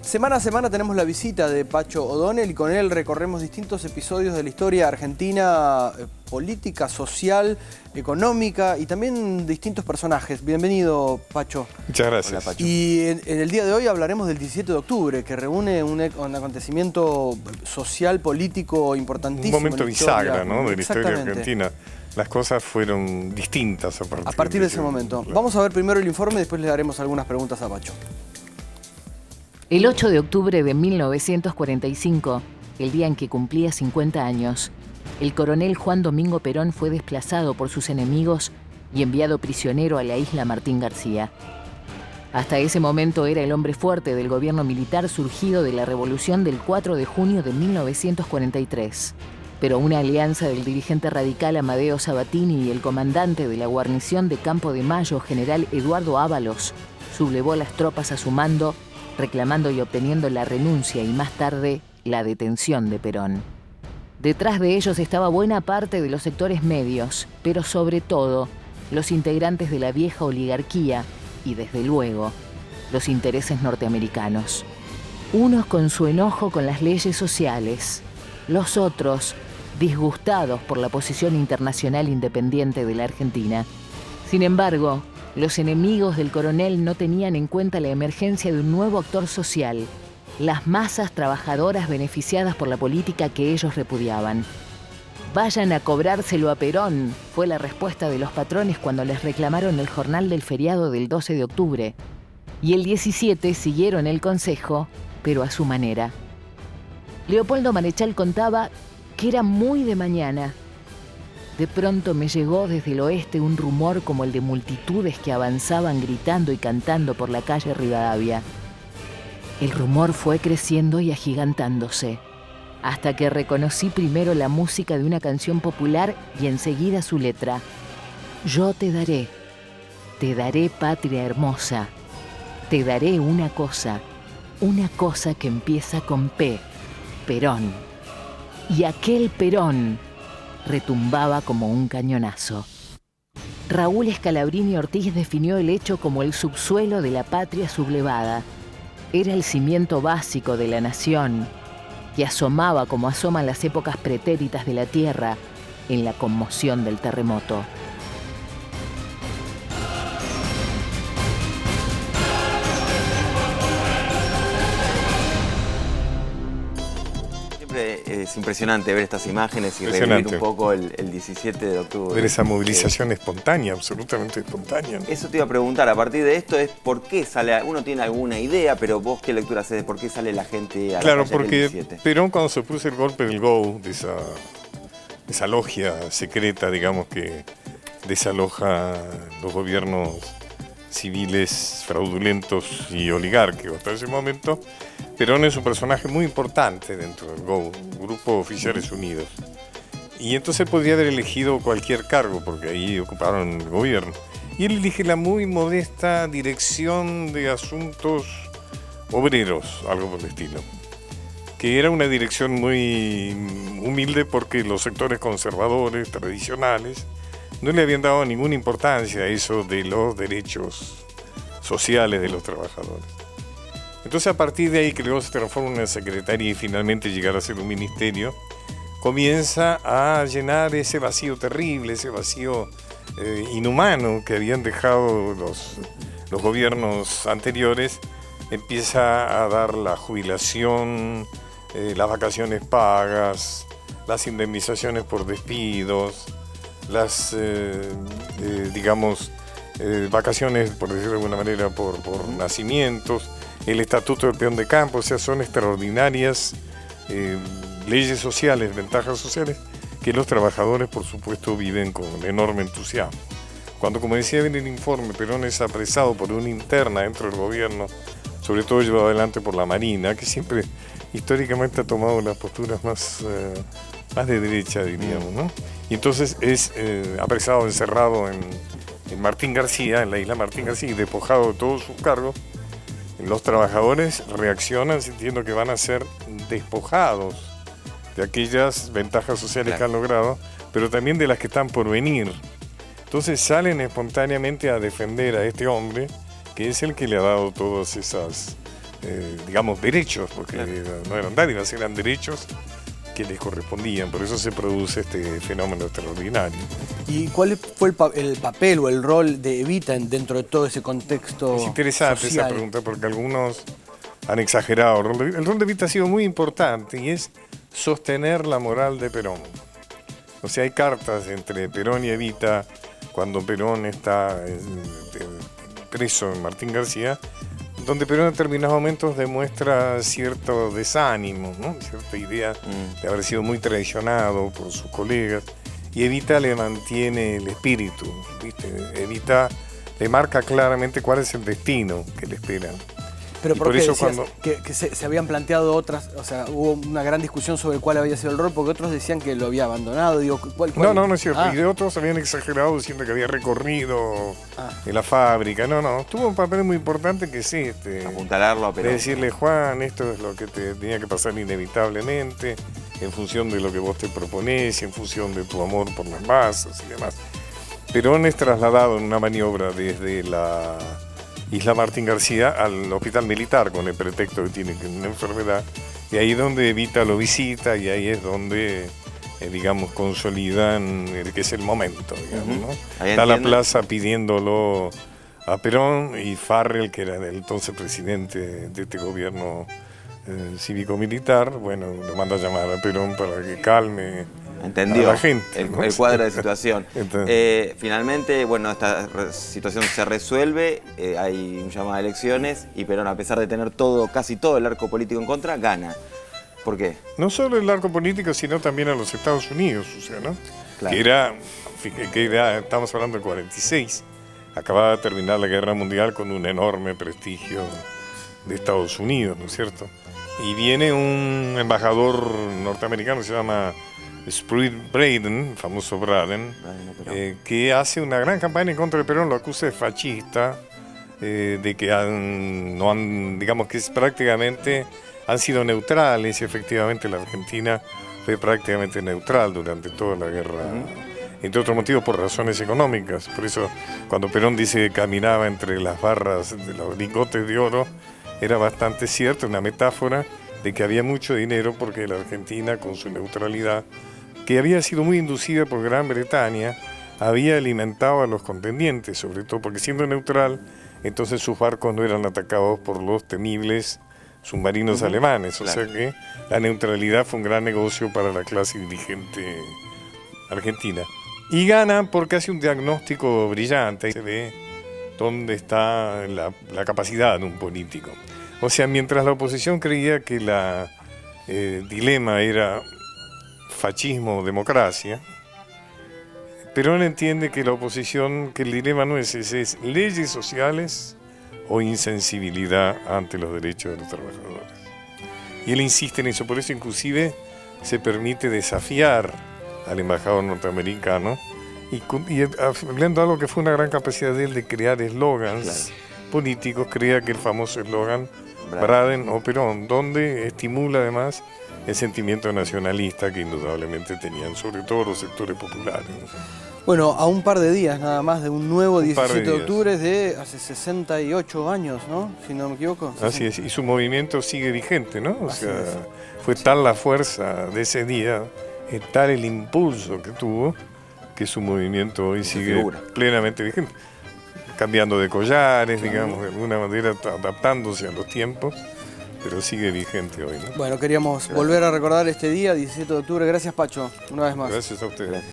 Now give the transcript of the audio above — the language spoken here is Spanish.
Semana a semana tenemos la visita de Pacho O'Donnell y con él recorremos distintos episodios de la historia argentina, política, social, económica y también distintos personajes. Bienvenido, Pacho. Muchas gracias. Hola, Pacho. Y en el día de hoy hablaremos del 17 de octubre, que reúne un acontecimiento social, político importantísimo. Un momento bisagra, ¿no?, de la historia argentina. Las cosas fueron distintas a partir de ese momento. Claro. Vamos a ver primero el informe y después le daremos algunas preguntas a Pacho. El 8 de octubre de 1945, el día en que cumplía 50 años, el coronel Juan Domingo Perón fue desplazado por sus enemigos y enviado prisionero a la isla Martín García. Hasta ese momento era el hombre fuerte del gobierno militar surgido de la revolución del 4 de junio de 1943. Pero una alianza del dirigente radical Amadeo Sabatini y el comandante de la guarnición de Campo de Mayo, general Eduardo Ábalos, sublevó las tropas a su mando, reclamando y obteniendo la renuncia y más tarde la detención de Perón. Detrás de ellos estaba buena parte de los sectores medios, pero sobre todo los integrantes de la vieja oligarquía y, desde luego, los intereses norteamericanos. Unos con su enojo con las leyes sociales, los otros disgustados por la posición internacional independiente de la Argentina. Sin embargo, los enemigos del coronel no tenían en cuenta la emergencia de un nuevo actor social, las masas trabajadoras beneficiadas por la política que ellos repudiaban. «Vayan a cobrárselo a Perón», fue la respuesta de los patrones cuando les reclamaron el jornal del feriado del 12 de octubre. Y el 17 siguieron el consejo, pero a su manera. Leopoldo Marechal contaba que era muy de mañana. De pronto me llegó desde el oeste un rumor como el de multitudes que avanzaban gritando y cantando por la calle Rivadavia. El rumor fue creciendo y agigantándose, hasta que reconocí primero la música de una canción popular y enseguida su letra. Yo te daré patria hermosa, te daré una cosa que empieza con P, Perón. Y aquel Perón retumbaba como un cañonazo. Raúl Scalabrini Ortiz definió el hecho como el subsuelo de la patria sublevada. Era el cimiento básico de la nación y asomaba como asoman las épocas pretéritas de la tierra en la conmoción del terremoto. Es impresionante ver estas imágenes y revivir un poco el 17 de octubre. Ver esa movilización espontánea, absolutamente espontánea. Eso te iba a preguntar, a partir de esto es por qué sale, uno tiene alguna idea, pero vos qué lectura haces de por qué sale la gente a la calle porque el 17. Perón, cuando se puso el golpe del GO, de esa logia secreta, digamos, que desaloja los gobiernos civiles fraudulentos y oligárquicos hasta ese momento, Perón es un personaje muy importante dentro del GO, Grupo de Oficiales Unidos. Y entonces podría haber elegido cualquier cargo, porque ahí ocuparon el gobierno. Y él elige la muy modesta Dirección de Asuntos Obreros, algo por el estilo, que era una dirección muy humilde porque los sectores conservadores, tradicionales, no le habían dado ninguna importancia a eso de los derechos sociales de los trabajadores. Entonces, a partir de ahí, que luego se transforma en una secretaría y finalmente llegar a ser un ministerio, comienza a llenar ese vacío terrible, ese vacío inhumano que habían dejado los gobiernos anteriores. Empieza a dar la jubilación, las vacaciones pagas, las indemnizaciones por despidos, las, vacaciones, por decirlo de alguna manera, por nacimientos, el estatuto del peón de campo. O sea, son extraordinarias leyes sociales, ventajas sociales, que los trabajadores, por supuesto, viven con enorme entusiasmo. Cuando, como decía en el informe, Perón es apresado por una interna dentro del gobierno, sobre todo llevado adelante por la Marina, que siempre históricamente ha tomado las posturas más de derecha, diríamos, ¿no? Y entonces es apresado, encerrado en Martín García, en la isla Martín García, y despojado de todos sus cargos. Los trabajadores reaccionan sintiendo que van a ser despojados de aquellas ventajas sociales que han logrado, pero también de las que están por venir. Entonces salen espontáneamente a defender a este hombre, que es el que le ha dado todas esas digamos, derechos, porque no eran dádivas, eran derechos que les correspondían. Por eso se produce este fenómeno extraordinario. ¿Y cuál fue el papel o el rol de Evita dentro de todo ese contexto Es interesante social? esa pregunta, porque algunos han exagerado. El rol de Evita ha sido muy importante y es sostener la moral de Perón. O sea, hay cartas entre Perón y Evita cuando Perón está preso en Martín García, donde Perón en determinados momentos demuestra cierto desánimo, ¿no? Cierta idea de haber sido muy traicionado por sus colegas, y Evita le mantiene el espíritu, ¿viste? Evita le marca claramente cuál es el destino que le espera. Pero Y por por eso eso que se habían planteado otras, o sea, hubo una gran discusión sobre cuál había sido el rol, porque otros decían que lo había abandonado. Digo, ¿cuál? No es cierto. Y de otros habían exagerado diciendo que había recorrido en la fábrica. No, tuvo un papel muy importante que sí. Apuntalarlo a Perón. De decirle, Juan, esto es lo que te tenía que pasar inevitablemente, en función de lo que vos te proponés, en función de tu amor por las masas y demás. Perón es trasladado en una maniobra desde la Isla Martín García al hospital militar con el pretexto de que tiene una enfermedad, y ahí es donde Evita lo visita y ahí es donde, digamos, consolidan que es el momento, digamos, ¿no? Está a la plaza pidiéndolo a Perón, y Farrell, que era el entonces presidente de este gobierno cívico-militar, bueno, lo manda a llamar a Perón para que calme Entendió a la gente, ¿no? el cuadro de situación. Entonces, Finalmente, bueno, esta situación se resuelve, hay un llamado a elecciones y Perón, a pesar de tener casi todo el arco político en contra, gana. ¿Por qué? no solo el arco político, sino también a los Estados Unidos, o sea, ¿no? Claro. Que era, estamos hablando del 46, acababa de terminar la Guerra Mundial con un enorme prestigio de Estados Unidos, ¿no es cierto? Y viene un embajador norteamericano que se llama Spruill Braden, el famoso Braden, que hace una gran campaña en contra de Perón, lo acusa de fascista, de que digamos que prácticamente han sido neutrales, y efectivamente la Argentina fue prácticamente neutral durante toda la guerra, entre otros motivos por razones económicas. Por eso cuando Perón dice que caminaba entre las barras de los lingotes de oro, era bastante cierto, una metáfora de que había mucho dinero porque la Argentina, con su neutralidad, que había sido muy inducida por Gran Bretaña, había alimentado a los contendientes, sobre todo porque siendo neutral, entonces sus barcos no eran atacados por los temibles submarinos alemanes. O sea que la neutralidad fue un gran negocio para la clase dirigente argentina. Y gana porque hace un diagnóstico brillante, y se ve dónde está la capacidad de un político. O sea, mientras la oposición creía que el dilema era fascismo o democracia, Perón entiende que la oposición, que el dilema no es ese, es leyes sociales o insensibilidad ante los derechos de los trabajadores. Y él insiste en eso, por eso inclusive se permite desafiar al embajador norteamericano y hablando de algo que fue una gran capacidad de él de crear eslogans políticos, crea que el famoso eslogan Braden o Perón, donde estimula además el sentimiento nacionalista que indudablemente tenían sobre todo los sectores populares. Bueno, a un par de días nada más de un nuevo 17 de días. octubre de hace 68 años, ¿no? Si no me equivoco. Así es, y su movimiento sigue vigente, ¿no? O sea, fue tal la fuerza de ese día, tal el impulso que tuvo, que su movimiento hoy sigue plenamente vigente. Cambiando de collares, digamos, de alguna manera adaptándose a los tiempos, pero sigue vigente hoy, ¿no? Bueno, queríamos volver a recordar este día, 17 de octubre. Gracias, Pacho, una vez más. Gracias a ustedes.